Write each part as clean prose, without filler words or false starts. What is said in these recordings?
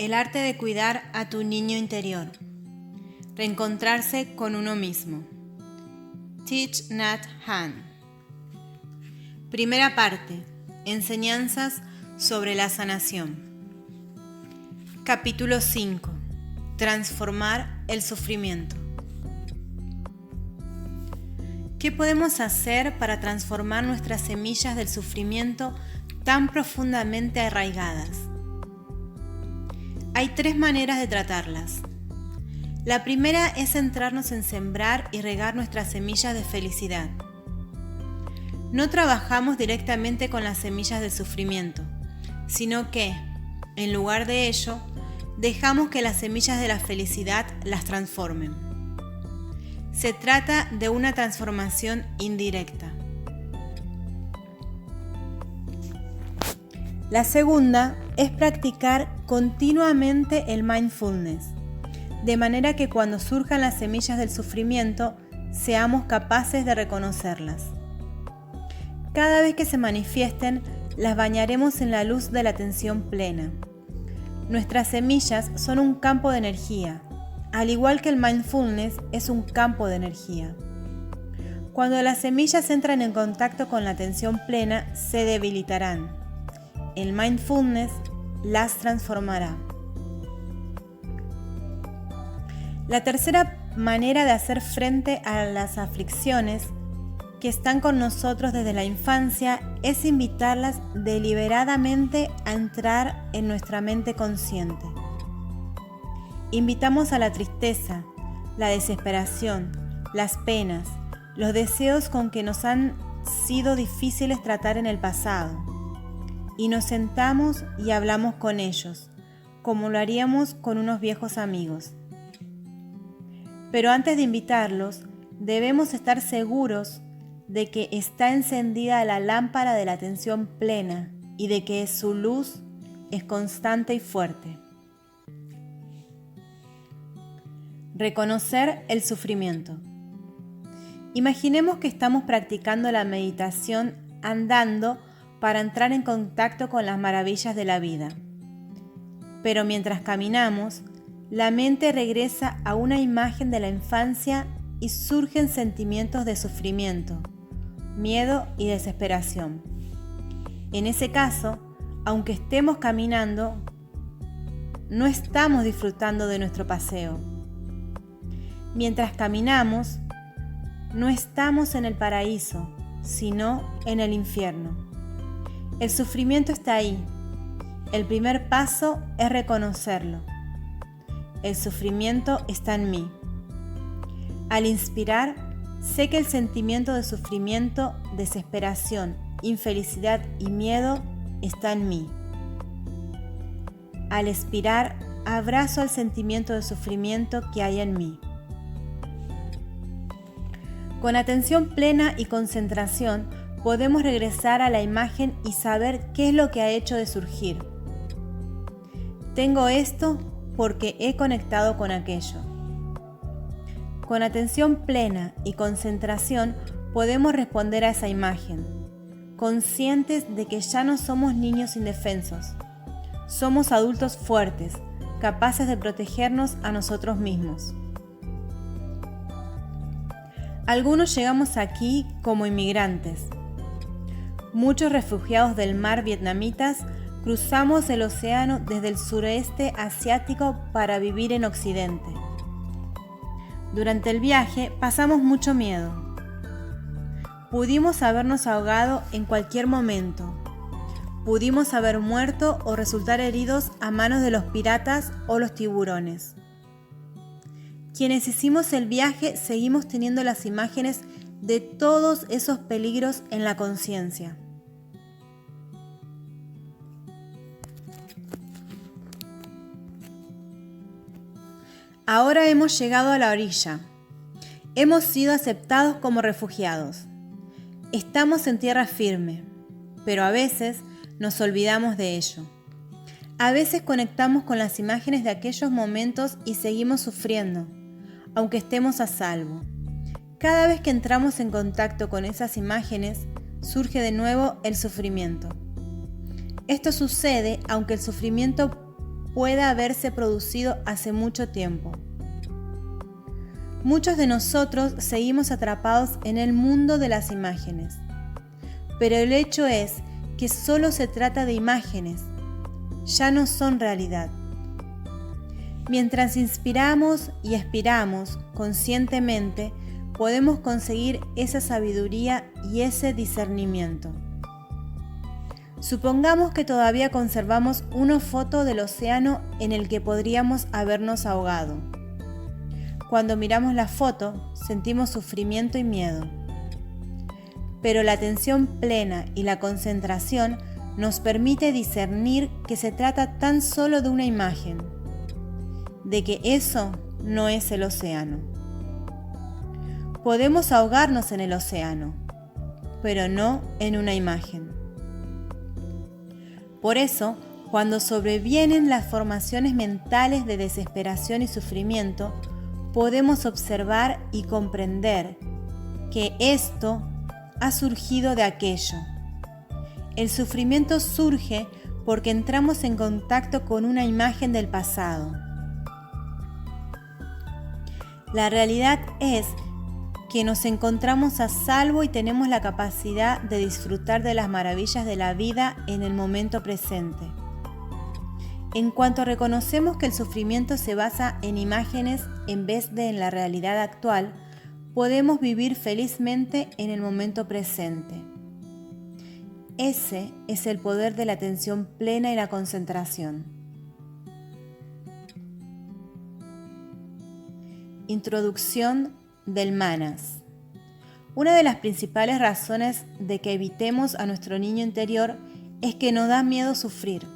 El arte de cuidar a tu niño interior. Reencontrarse con uno mismo. Thich Nhat Hanh. Primera parte. Enseñanzas sobre la sanación. Capítulo 5. Transformar el sufrimiento. ¿Qué podemos hacer para transformar nuestras semillas del sufrimiento tan profundamente arraigadas? Hay 3 maneras de tratarlas. La primera es centrarnos en sembrar y regar nuestras semillas de felicidad. No trabajamos directamente con las semillas del sufrimiento, sino que, en lugar de ello, dejamos que las semillas de la felicidad las transformen. Se trata de una transformación indirecta. La segunda es practicar continuamente el mindfulness, de manera que cuando surjan las semillas del sufrimiento, seamos capaces de reconocerlas. Cada vez que se manifiesten, las bañaremos en la luz de la atención plena. Nuestras semillas son un campo de energía, al igual que el mindfulness es un campo de energía. Cuando las semillas entran en contacto con la atención plena, se debilitarán. El mindfulness las transformará. La tercera manera de hacer frente a las aflicciones que están con nosotros desde la infancia es invitarlas deliberadamente a entrar en nuestra mente consciente. Invitamos a la tristeza, la desesperación, las penas, los deseos con que nos han sido difíciles tratar en el pasado, y nos sentamos y hablamos con ellos, como lo haríamos con unos viejos amigos. Pero antes de invitarlos, debemos estar seguros de que está encendida la lámpara de la atención plena y de que su luz es constante y fuerte. Reconocer el sufrimiento. Imaginemos que estamos practicando la meditación andando para entrar en contacto con las maravillas de la vida. Pero mientras caminamos, la mente regresa a una imagen de la infancia y surgen sentimientos de sufrimiento, miedo y desesperación. En ese caso, aunque estemos caminando, no estamos disfrutando de nuestro paseo. Mientras caminamos, no estamos en el paraíso, sino en el infierno. El sufrimiento está ahí. El primer paso es reconocerlo. El sufrimiento está en mí. Al inspirar, sé que el sentimiento de sufrimiento, desesperación, infelicidad y miedo está en mí. Al expirar, abrazo el sentimiento de sufrimiento que hay en mí. Con atención plena y concentración, podemos regresar a la imagen y saber qué es lo que ha hecho de surgir. Tengo esto porque he conectado con aquello. Con atención plena y concentración podemos responder a esa imagen, conscientes de que ya no somos niños indefensos. Somos adultos fuertes, capaces de protegernos a nosotros mismos. Algunos llegamos aquí como inmigrantes. Muchos refugiados del mar vietnamitas cruzamos el océano desde el sureste asiático para vivir en Occidente. Durante el viaje pasamos mucho miedo. Pudimos habernos ahogado en cualquier momento. Pudimos haber muerto o resultar heridos a manos de los piratas o los tiburones. Quienes hicimos el viaje seguimos teniendo las imágenes de todos esos peligros en la conciencia. Ahora hemos llegado a la orilla. Hemos sido aceptados como refugiados. Estamos en tierra firme, pero a veces nos olvidamos de ello. A veces conectamos con las imágenes de aquellos momentos y seguimos sufriendo, aunque estemos a salvo. Cada vez que entramos en contacto con esas imágenes, surge de nuevo el sufrimiento. Esto sucede aunque el sufrimiento pueda haberse producido hace mucho tiempo. Muchos de nosotros seguimos atrapados en el mundo de las imágenes, pero el hecho es que solo se trata de imágenes, ya no son realidad. Mientras inspiramos y expiramos conscientemente, podemos conseguir esa sabiduría y ese discernimiento. Supongamos que todavía conservamos una foto del océano en el que podríamos habernos ahogado. Cuando miramos la foto, sentimos sufrimiento y miedo. Pero la atención plena y la concentración nos permite discernir que se trata tan solo de una imagen, de que eso no es el océano. Podemos ahogarnos en el océano, pero no en una imagen. Por eso, cuando sobrevienen las formaciones mentales de desesperación y sufrimiento, podemos observar y comprender que esto ha surgido de aquello. El sufrimiento surge porque entramos en contacto con una imagen del pasado. La realidad es que nos encontramos a salvo y tenemos la capacidad de disfrutar de las maravillas de la vida en el momento presente. En cuanto reconocemos que el sufrimiento se basa en imágenes en vez de en la realidad actual, podemos vivir felizmente en el momento presente. Ese es el poder de la atención plena y la concentración. Introducción del manas. Una de las principales razones de que evitemos a nuestro niño interior es que nos da miedo sufrir.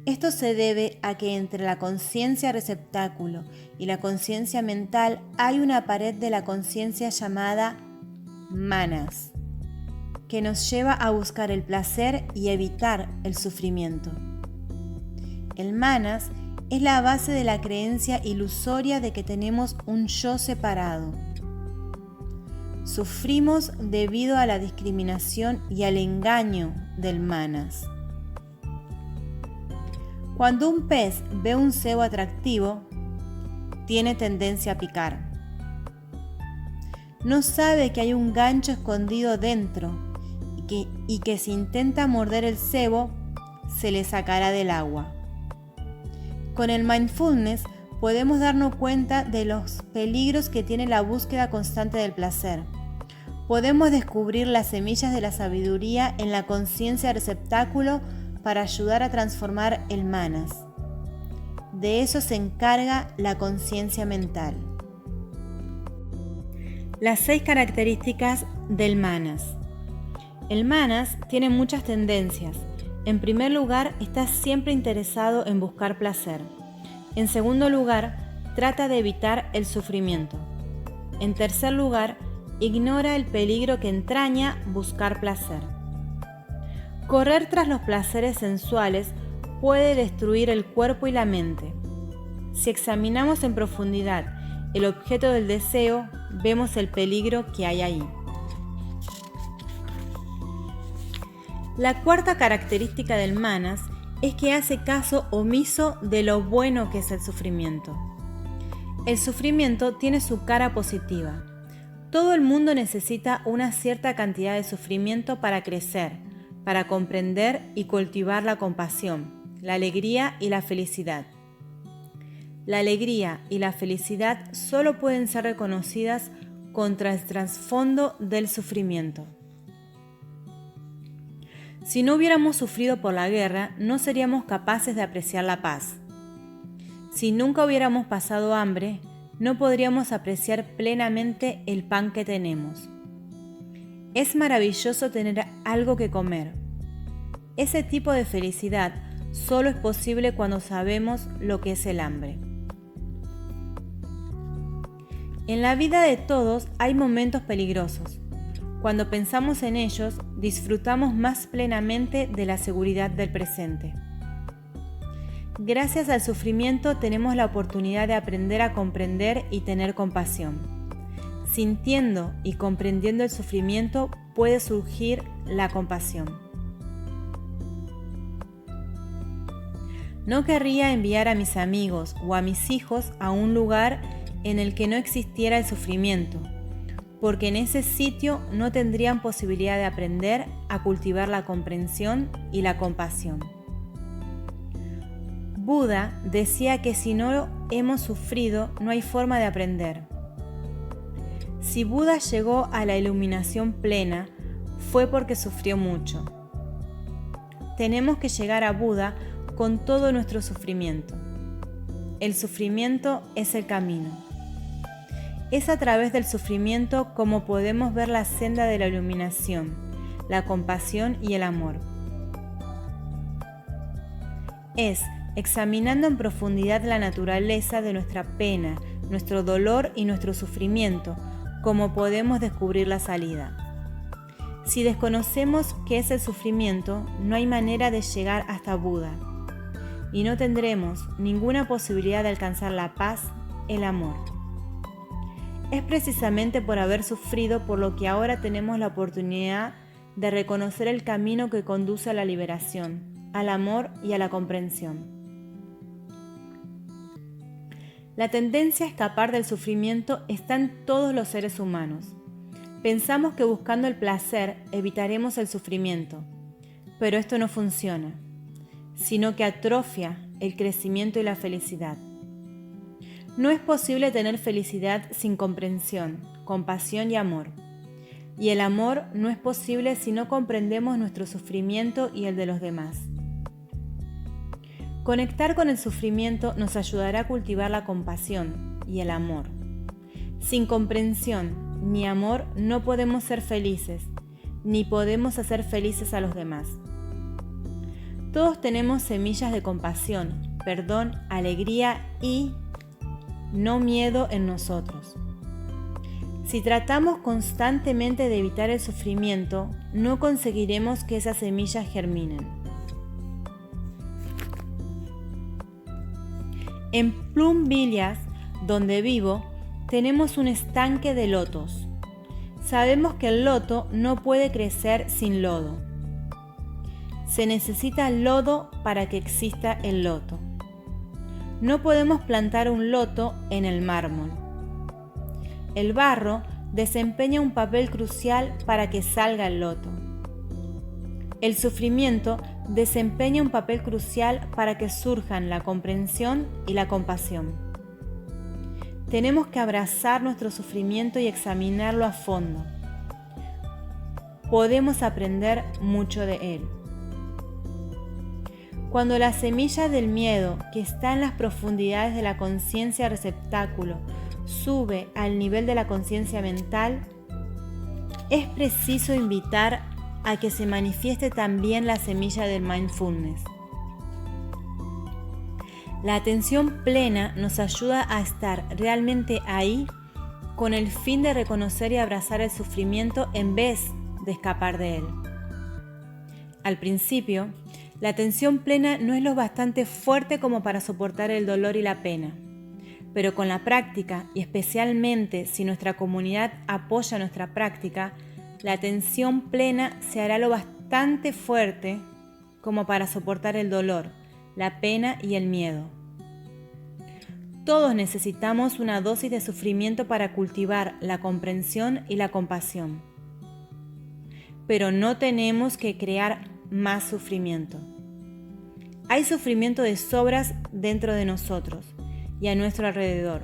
Esto se debe a que entre la conciencia receptáculo y la conciencia mental hay una pared de la conciencia llamada manas, que nos lleva a buscar el placer y evitar el sufrimiento. El manas es la base de la creencia ilusoria de que tenemos un yo separado. Sufrimos debido a la discriminación y al engaño del manas. Cuando un pez ve un cebo atractivo, tiene tendencia a picar. No sabe que hay un gancho escondido dentro y que si intenta morder el cebo, se le sacará del agua. Con el mindfulness podemos darnos cuenta de los peligros que tiene la búsqueda constante del placer. Podemos descubrir las semillas de la sabiduría en la conciencia receptáculo para ayudar a transformar el manas. De eso se encarga la conciencia mental. Las 6 características del manas. El manas tiene muchas tendencias. En primer lugar, está siempre interesado en buscar placer. En segundo lugar, trata de evitar el sufrimiento. En tercer lugar, ignora el peligro que entraña buscar placer. Correr tras los placeres sensuales puede destruir el cuerpo y la mente. Si examinamos en profundidad el objeto del deseo, vemos el peligro que hay ahí. La cuarta característica del manas es que hace caso omiso de lo bueno que es el sufrimiento. El sufrimiento tiene su cara positiva. Todo el mundo necesita una cierta cantidad de sufrimiento para crecer, para comprender y cultivar la compasión, la alegría y la felicidad. La alegría y la felicidad solo pueden ser reconocidas contra el trasfondo del sufrimiento. Si no hubiéramos sufrido por la guerra, no seríamos capaces de apreciar la paz. Si nunca hubiéramos pasado hambre, no podríamos apreciar plenamente el pan que tenemos. Es maravilloso tener algo que comer. Ese tipo de felicidad solo es posible cuando sabemos lo que es el hambre. En la vida de todos hay momentos peligrosos. Cuando pensamos en ellos, disfrutamos más plenamente de la seguridad del presente. Gracias al sufrimiento tenemos la oportunidad de aprender a comprender y tener compasión. Sintiendo y comprendiendo el sufrimiento puede surgir la compasión. No querría enviar a mis amigos o a mis hijos a un lugar en el que no existiera el sufrimiento, porque en ese sitio no tendrían posibilidad de aprender a cultivar la comprensión y la compasión. Buda decía que si no hemos sufrido, no hay forma de aprender. Si Buda llegó a la iluminación plena, fue porque sufrió mucho. Tenemos que llegar a Buda con todo nuestro sufrimiento. El sufrimiento es el camino. Es a través del sufrimiento como podemos ver la senda de la iluminación, la compasión y el amor. Es examinando en profundidad la naturaleza de nuestra pena, nuestro dolor y nuestro sufrimiento, como podemos descubrir la salida. Si desconocemos qué es el sufrimiento, no hay manera de llegar hasta Buda, y no tendremos ninguna posibilidad de alcanzar la paz, el amor. Es precisamente por haber sufrido por lo que ahora tenemos la oportunidad de reconocer el camino que conduce a la liberación, al amor y a la comprensión. La tendencia a escapar del sufrimiento está en todos los seres humanos. Pensamos que buscando el placer evitaremos el sufrimiento, pero esto no funciona, sino que atrofia el crecimiento y la felicidad. No es posible tener felicidad sin comprensión, compasión y amor. Y el amor no es posible si no comprendemos nuestro sufrimiento y el de los demás. Conectar con el sufrimiento nos ayudará a cultivar la compasión y el amor. Sin comprensión ni amor no podemos ser felices, ni podemos hacer felices a los demás. Todos tenemos semillas de compasión, perdón, alegría y no miedo en nosotros. Si tratamos constantemente de evitar el sufrimiento, no conseguiremos que esas semillas germinen. En Plum Village, donde vivo, tenemos un estanque de lotos. Sabemos que el loto no puede crecer sin lodo. Se necesita lodo para que exista el loto. No podemos plantar un loto en el mármol. El barro desempeña un papel crucial para que salga el loto. El sufrimiento desempeña un papel crucial para que surjan la comprensión y la compasión. Tenemos que abrazar nuestro sufrimiento y examinarlo a fondo. Podemos aprender mucho de él. Cuando la semilla del miedo, que está en las profundidades de la conciencia receptáculo, sube al nivel de la conciencia mental, es preciso invitar a que se manifieste también la semilla del mindfulness. La atención plena nos ayuda a estar realmente ahí con el fin de reconocer y abrazar el sufrimiento en vez de escapar de él. Al principio, la atención plena no es lo bastante fuerte como para soportar el dolor y la pena, pero con la práctica, y especialmente si nuestra comunidad apoya nuestra práctica, la atención plena se hará lo bastante fuerte como para soportar el dolor, la pena y el miedo. Todos necesitamos una dosis de sufrimiento para cultivar la comprensión y la compasión. Pero no tenemos que crear más sufrimiento. Hay sufrimiento de sobras dentro de nosotros y a nuestro alrededor.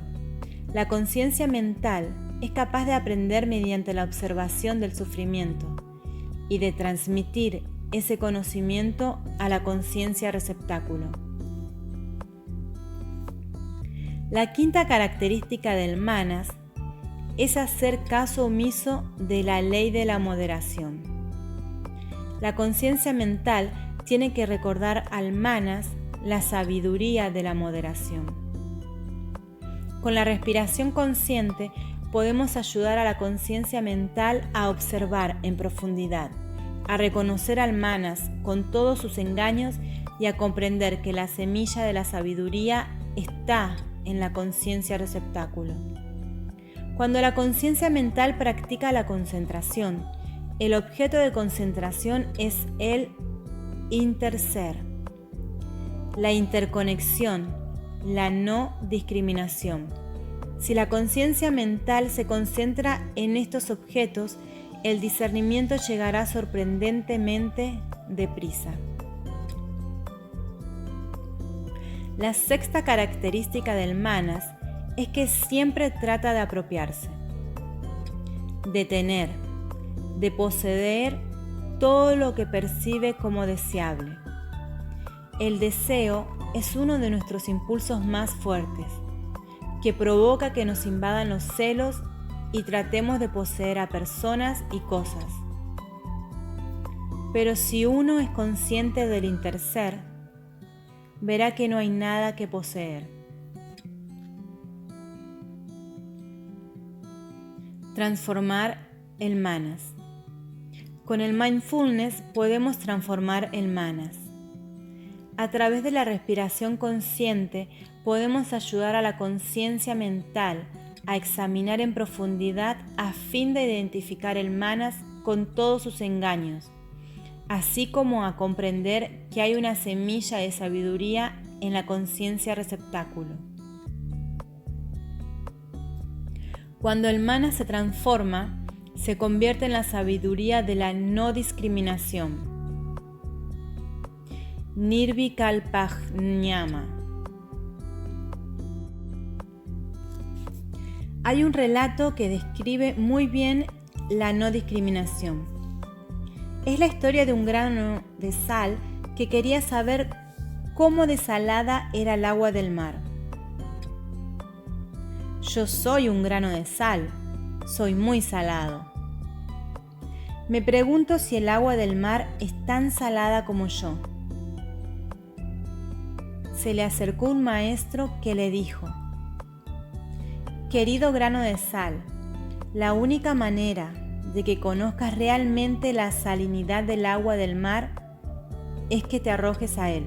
La conciencia mental es capaz de aprender mediante la observación del sufrimiento y de transmitir ese conocimiento a la conciencia receptáculo. La quinta característica del manas es hacer caso omiso de la ley de la moderación. La conciencia mental tiene que recordar al manas la sabiduría de la moderación. Con la respiración consciente podemos ayudar a la conciencia mental a observar en profundidad, a reconocer al manas con todos sus engaños y a comprender que la semilla de la sabiduría está en la conciencia receptáculo. Cuando la conciencia mental practica la concentración, el objeto de concentración es el interser. la interconexión, la no discriminación. Si la conciencia mental se concentra en estos objetos, el discernimiento llegará sorprendentemente deprisa. La sexta característica del manas es que siempre trata de apropiarse, de tener, de poseer todo lo que percibe como deseable. El deseo es uno de nuestros impulsos más fuertes, que provoca que nos invadan los celos y tratemos de poseer a personas y cosas. Pero si uno es consciente del interser, verá que no hay nada que poseer. Transformar el manas. Con el mindfulness podemos transformar el manas. A través de la respiración consciente podemos ayudar a la conciencia mental a examinar en profundidad a fin de identificar el manas con todos sus engaños, así como a comprender que hay una semilla de sabiduría en la conciencia receptáculo. Cuando el manas se transforma, se convierte en la sabiduría de la no discriminación. Nirvikalpajñama. Hay un relato que describe muy bien la no discriminación. Es la historia de un grano de sal que quería saber cómo desalada era el agua del mar. Yo soy un grano de sal, soy muy salado. Me pregunto si el agua del mar es tan salada como yo. Se le acercó un maestro que le dijo: querido grano de sal, la única manera de que conozcas realmente la salinidad del agua del mar es que te arrojes a él.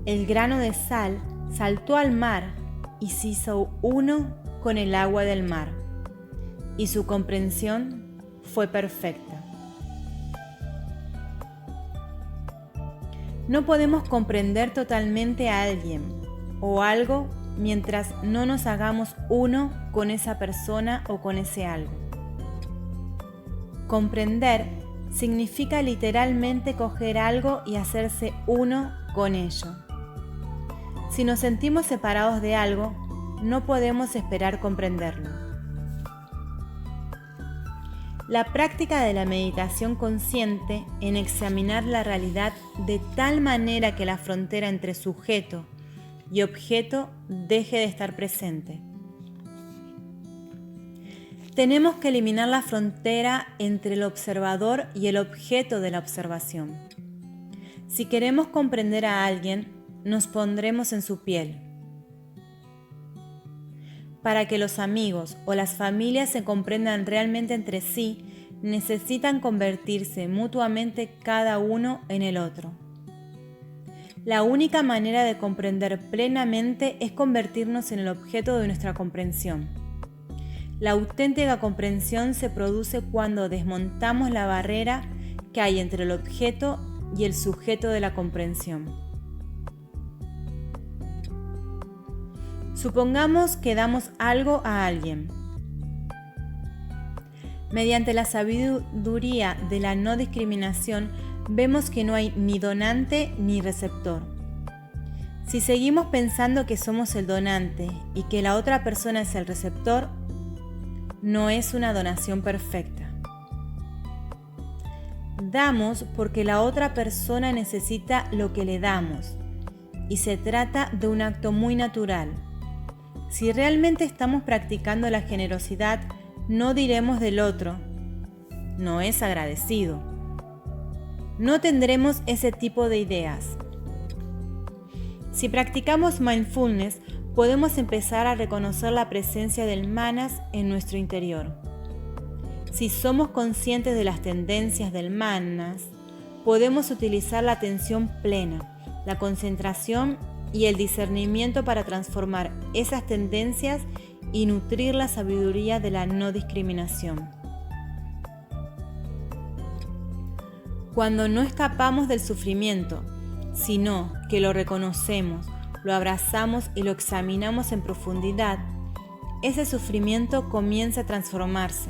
El grano de sal saltó al mar y se hizo uno con el agua del mar, y su comprensión fue perfecta. No podemos comprender totalmente a alguien o algo mientras no nos hagamos uno con esa persona o con ese algo. Comprender significa literalmente coger algo y hacerse uno con ello. Si nos sentimos separados de algo, no podemos esperar comprenderlo. La práctica de la meditación consciente en examinar la realidad de tal manera que la frontera entre sujeto y objeto deje de estar presente. Tenemos que eliminar la frontera entre el observador y el objeto de la observación. Si queremos comprender a alguien, nos pondremos en su piel. Para que los amigos o las familias se comprendan realmente entre sí, necesitan convertirse mutuamente cada uno en el otro. La única manera de comprender plenamente es convertirnos en el objeto de nuestra comprensión. La auténtica comprensión se produce cuando desmontamos la barrera que hay entre el objeto y el sujeto de la comprensión. Supongamos que damos algo a alguien. Mediante la sabiduría de la no discriminación, vemos que no hay ni donante ni receptor. Si seguimos pensando que somos el donante y que la otra persona es el receptor, no es una donación perfecta. Damos porque la otra persona necesita lo que le damos, y se trata de un acto muy natural. Si realmente estamos practicando la generosidad, no diremos del otro: no es agradecido. No tendremos ese tipo de ideas. Si practicamos mindfulness, podemos empezar a reconocer la presencia del manas en nuestro interior. Si somos conscientes de las tendencias del manas, podemos utilizar la atención plena, la concentración y el discernimiento para transformar esas tendencias y nutrir la sabiduría de la no discriminación. Cuando no escapamos del sufrimiento sino que lo reconocemos, lo abrazamos y lo examinamos en profundidad, ese sufrimiento comienza a transformarse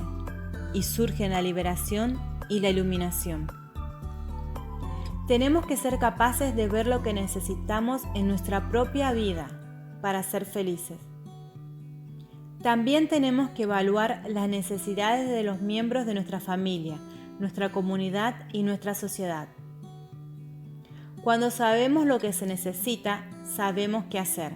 y surge la liberación y la iluminación. Tenemos que ser capaces de ver lo que necesitamos en nuestra propia vida para ser felices. También tenemos que evaluar las necesidades de los miembros de nuestra familia, nuestra comunidad y nuestra sociedad. Cuando sabemos lo que se necesita, sabemos qué hacer.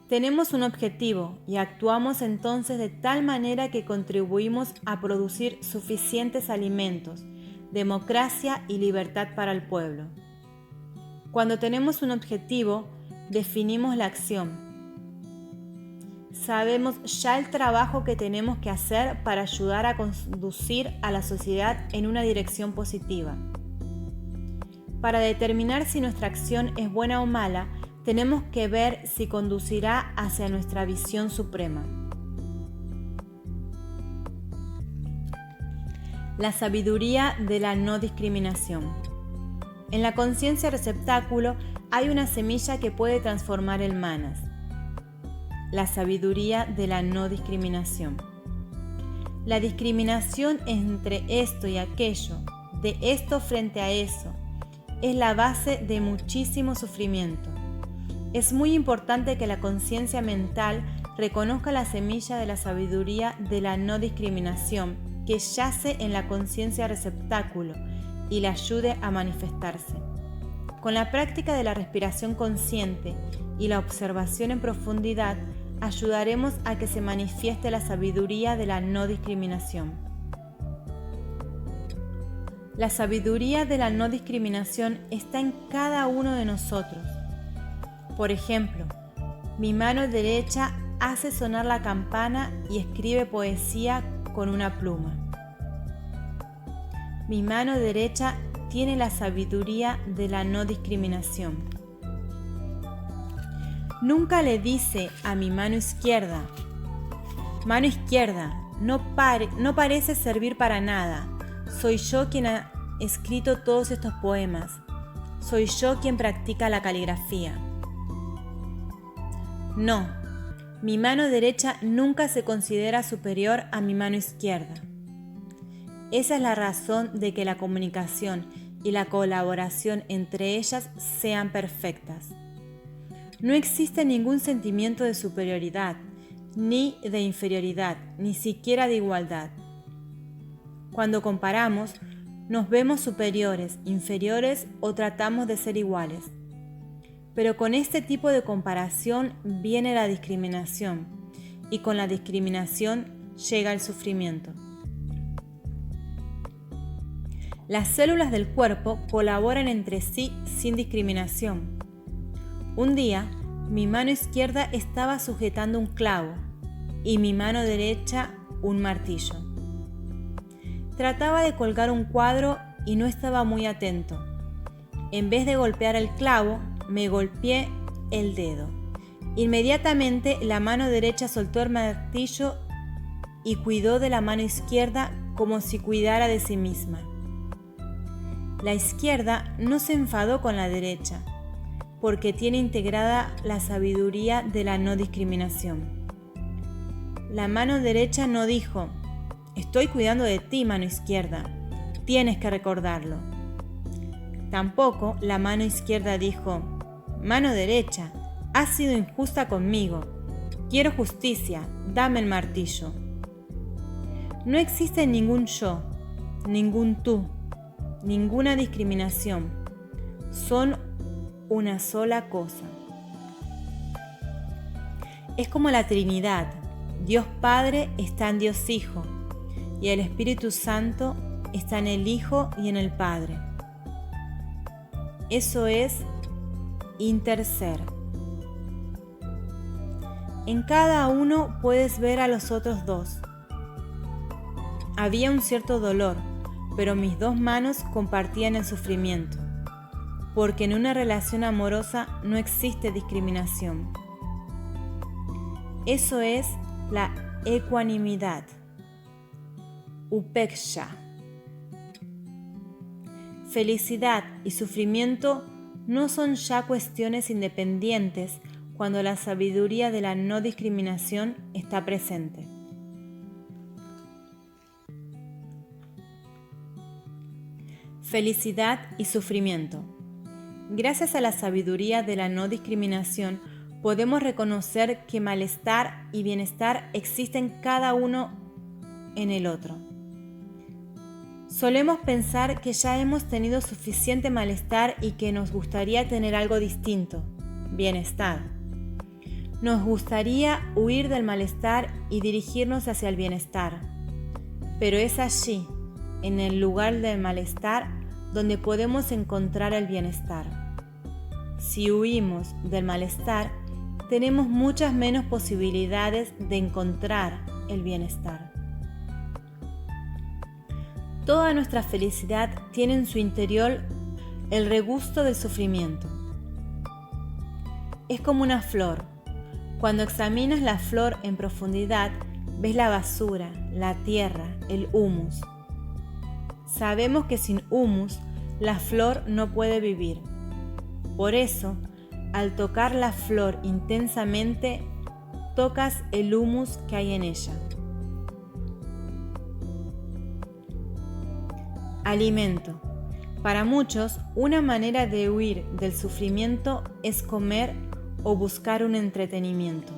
Tenemos un objetivo y actuamos entonces de tal manera que contribuimos a producir suficientes alimentos, democracia y libertad para el pueblo. Cuando tenemos un objetivo, definimos la acción. Sabemos ya el trabajo que tenemos que hacer para ayudar a conducir a la sociedad en una dirección positiva. Para determinar si nuestra acción es buena o mala, tenemos que ver si conducirá hacia nuestra visión suprema. La sabiduría de la no discriminación. En la conciencia receptáculo hay una semilla que puede transformar el manas. La sabiduría de la no discriminación. La discriminación entre esto y aquello, de esto frente a eso, es la base de muchísimo sufrimiento. Es muy importante que la conciencia mental reconozca la semilla de la sabiduría de la no discriminación que yace en la conciencia receptáculo y la ayude a manifestarse. Con la práctica de la respiración consciente y la observación en profundidad, ayudaremos a que se manifieste la sabiduría de la no discriminación. La sabiduría de la no discriminación está en cada uno de nosotros. Por ejemplo, mi mano derecha hace sonar la campana y escribe poesía con una pluma. Mi mano derecha tiene la sabiduría de la no discriminación. Nunca le dice a mi mano izquierda, no parece servir para nada. Soy yo quien ha escrito todos estos poemas. Soy yo quien practica la caligrafía. No, mi mano derecha nunca se considera superior a mi mano izquierda. Esa es la razón de que la comunicación y la colaboración entre ellas sean perfectas. No existe ningún sentimiento de superioridad, ni de inferioridad, ni siquiera de igualdad. Cuando comparamos, nos vemos superiores, inferiores o tratamos de ser iguales. Pero con este tipo de comparación viene la discriminación, y con la discriminación llega el sufrimiento. Las células del cuerpo colaboran entre sí sin discriminación. Un día, mi mano izquierda estaba sujetando un clavo y mi mano derecha un martillo. Trataba de colgar un cuadro y no estaba muy atento. En vez de golpear el clavo, me golpeé el dedo. Inmediatamente la mano derecha soltó el martillo y cuidó de la mano izquierda como si cuidara de sí misma. La izquierda no se enfadó con la derecha, porque tiene integrada la sabiduría de la no discriminación. La mano derecha no dijo, estoy cuidando de ti, mano izquierda, tienes que recordarlo. Tampoco la mano izquierda dijo, mano derecha, has sido injusta conmigo, quiero justicia, dame el martillo. No existe ningún yo, ningún tú, ninguna discriminación, son una sola cosa. Es como la Trinidad, Dios Padre está en Dios Hijo y el Espíritu Santo está en el Hijo y en el Padre. Eso es interser. En cada uno puedes ver a los otros dos. Había un cierto dolor, pero mis dos manos compartían el sufrimiento, porque en una relación amorosa no existe discriminación. Eso es la ecuanimidad, upeksha. Felicidad y sufrimiento no son ya cuestiones independientes cuando la sabiduría de la no discriminación está presente. Felicidad y sufrimiento. Gracias a la sabiduría de la no discriminación, podemos reconocer que malestar y bienestar existen cada uno en el otro. Solemos pensar que ya hemos tenido suficiente malestar y que nos gustaría tener algo distinto, bienestar. Nos gustaría huir del malestar y dirigirnos hacia el bienestar. Pero es allí, en el lugar del malestar, donde podemos encontrar el bienestar. Si huimos del malestar, tenemos muchas menos posibilidades de encontrar el bienestar. Toda nuestra felicidad tiene en su interior el regusto del sufrimiento. Es como una flor. Cuando examinas la flor en profundidad, ves la basura, la tierra, el humus. Sabemos que sin humus, la flor no puede vivir. Por eso, al tocar la flor intensamente, tocas el humus que hay en ella. Alimento. Para muchos, una manera de huir del sufrimiento es comer o buscar un entretenimiento.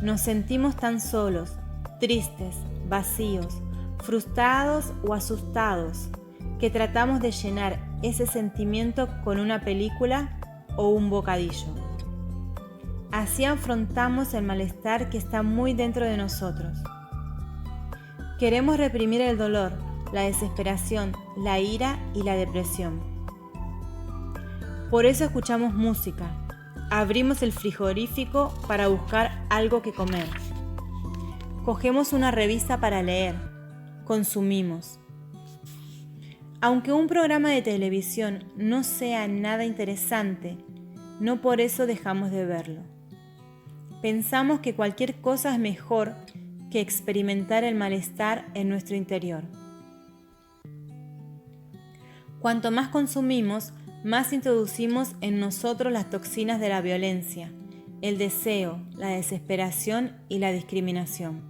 Nos sentimos tan solos, tristes, vacíos, frustrados o asustados, que tratamos de llenar ese sentimiento con una película o un bocadillo. Así afrontamos el malestar que está muy dentro de nosotros. Queremos reprimir el dolor, la desesperación, la ira y la depresión. Por eso escuchamos música, abrimos el frigorífico para buscar algo que comer. Cogemos una revista para leer, consumimos. Aunque un programa de televisión no sea nada interesante, no por eso dejamos de verlo. Pensamos que cualquier cosa es mejor que experimentar el malestar en nuestro interior. Cuanto más consumimos, más introducimos en nosotros las toxinas de la violencia, el deseo, la desesperación y la discriminación.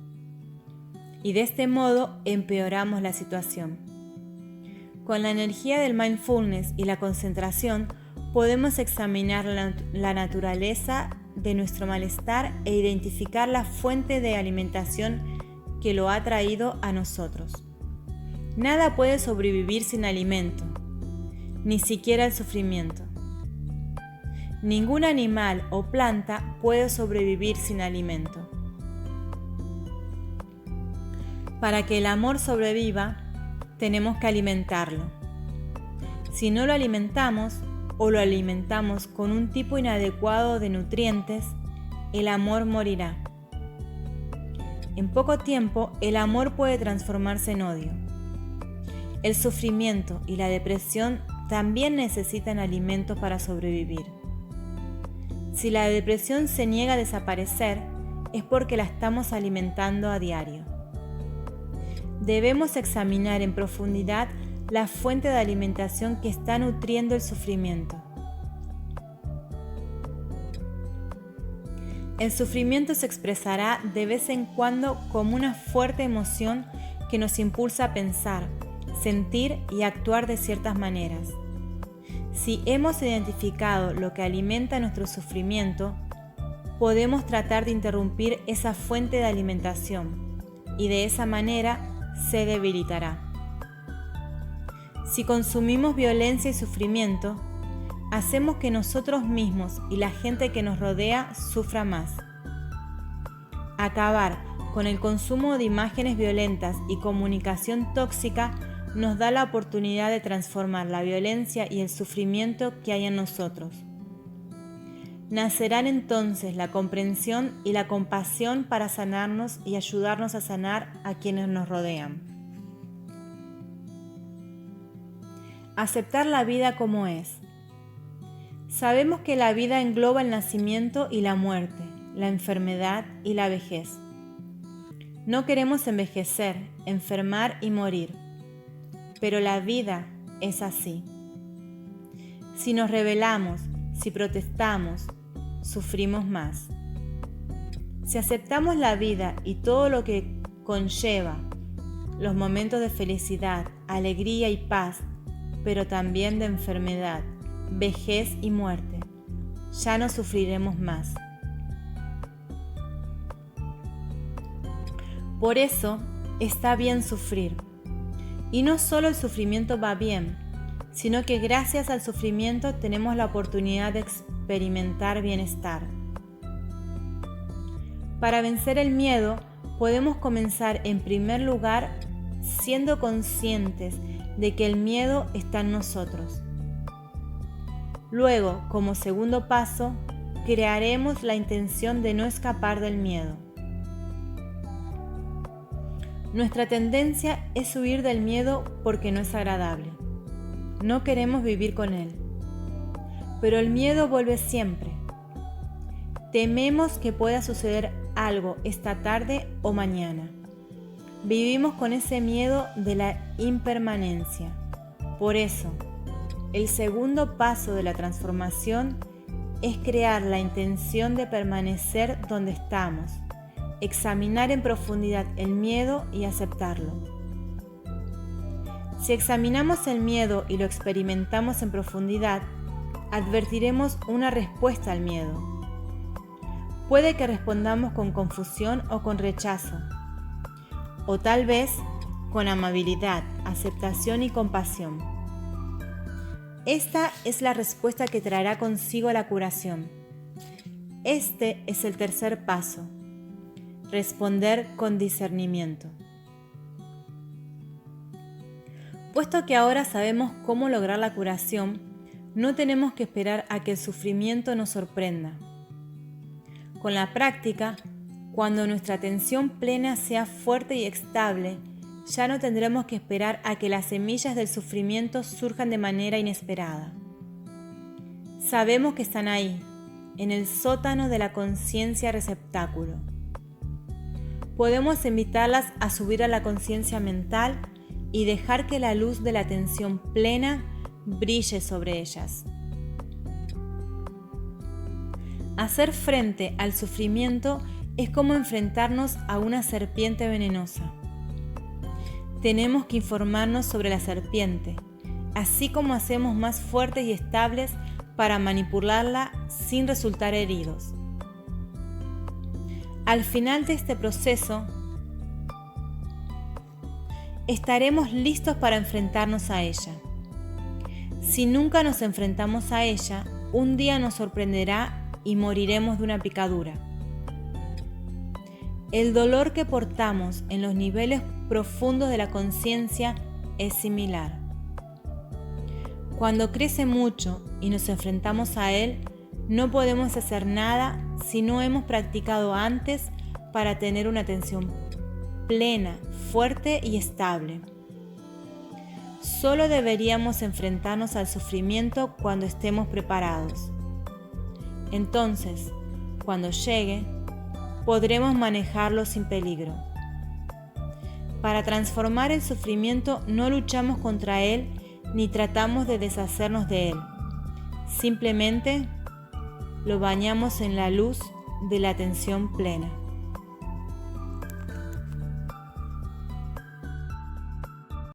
Y de este modo empeoramos la situación. Con la energía del mindfulness y la concentración, podemos examinar la naturaleza de nuestro malestar e identificar la fuente de alimentación que lo ha traído a nosotros. Nada puede sobrevivir sin alimento, ni siquiera el sufrimiento. Ningún animal o planta puede sobrevivir sin alimento. Para que el amor sobreviva, tenemos que alimentarlo. Si no lo alimentamos o lo alimentamos con un tipo inadecuado de nutrientes, el amor morirá. En poco tiempo, el amor puede transformarse en odio. El sufrimiento y la depresión también necesitan alimentos para sobrevivir. Si la depresión se niega a desaparecer, es porque la estamos alimentando a diario. Debemos examinar en profundidad la fuente de alimentación que está nutriendo el sufrimiento. El sufrimiento se expresará de vez en cuando como una fuerte emoción que nos impulsa a pensar, sentir y actuar de ciertas maneras. Si hemos identificado lo que alimenta nuestro sufrimiento, podemos tratar de interrumpir esa fuente de alimentación y de esa manera se debilitará. Si consumimos violencia y sufrimiento, hacemos que nosotros mismos y la gente que nos rodea sufra más. Acabar con el consumo de imágenes violentas y comunicación tóxica nos da la oportunidad de transformar la violencia y el sufrimiento que hay en nosotros. Nacerán entonces la comprensión y la compasión para sanarnos y ayudarnos a sanar a quienes nos rodean. Aceptar la vida como es. Sabemos que la vida engloba el nacimiento y la muerte, la enfermedad y la vejez. No queremos envejecer, enfermar y morir, pero la vida es así. Si nos rebelamos, si protestamos, sufrimos más. Si aceptamos la vida y todo lo que conlleva, los momentos de felicidad, alegría y paz, pero también de enfermedad, vejez y muerte, ya no sufriremos más. Por eso está bien sufrir. Y no solo el sufrimiento va bien, sino que gracias al sufrimiento tenemos la oportunidad de experimentar bienestar. Para vencer el miedo, podemos comenzar en primer lugar siendo conscientes de que el miedo está en nosotros. Luego, como segundo paso, crearemos la intención de no escapar del miedo. Nuestra tendencia es huir del miedo porque no es agradable. No queremos vivir con él. Pero el miedo vuelve siempre. Tememos que pueda suceder algo esta tarde o mañana. Vivimos con ese miedo de la impermanencia. Por eso, el segundo paso de la transformación es crear la intención de permanecer donde estamos, examinar en profundidad el miedo y aceptarlo. Si examinamos el miedo y lo experimentamos en profundidad, advertiremos una respuesta al miedo. Puede que respondamos con confusión o con rechazo, o tal vez con amabilidad, aceptación y compasión. Esta es la respuesta que traerá consigo la curación. Este es el tercer paso: responder con discernimiento. Puesto que ahora sabemos cómo lograr la curación, no tenemos que esperar a que el sufrimiento nos sorprenda. Con la práctica, cuando nuestra atención plena sea fuerte y estable, ya no tendremos que esperar a que las semillas del sufrimiento surjan de manera inesperada. Sabemos que están ahí, en el sótano de la conciencia receptáculo. Podemos invitarlas a subir a la conciencia mental y dejar que la luz de la atención plena brille sobre ellas. Hacer frente al sufrimiento es como enfrentarnos a una serpiente venenosa. Tenemos que informarnos sobre la serpiente, así como hacemos más fuertes y estables para manipularla sin resultar heridos. Al final de este proceso, estaremos listos para enfrentarnos a ella. Si nunca nos enfrentamos a ella, un día nos sorprenderá y moriremos de una picadura. El dolor que portamos en los niveles profundos de la conciencia es similar. Cuando crece mucho y nos enfrentamos a él, no podemos hacer nada si no hemos practicado antes para tener una atención plena, fuerte y estable. Solo deberíamos enfrentarnos al sufrimiento cuando estemos preparados. Entonces, cuando llegue, podremos manejarlo sin peligro. Para transformar el sufrimiento no luchamos contra él ni tratamos de deshacernos de él. Simplemente lo bañamos en la luz de la atención plena.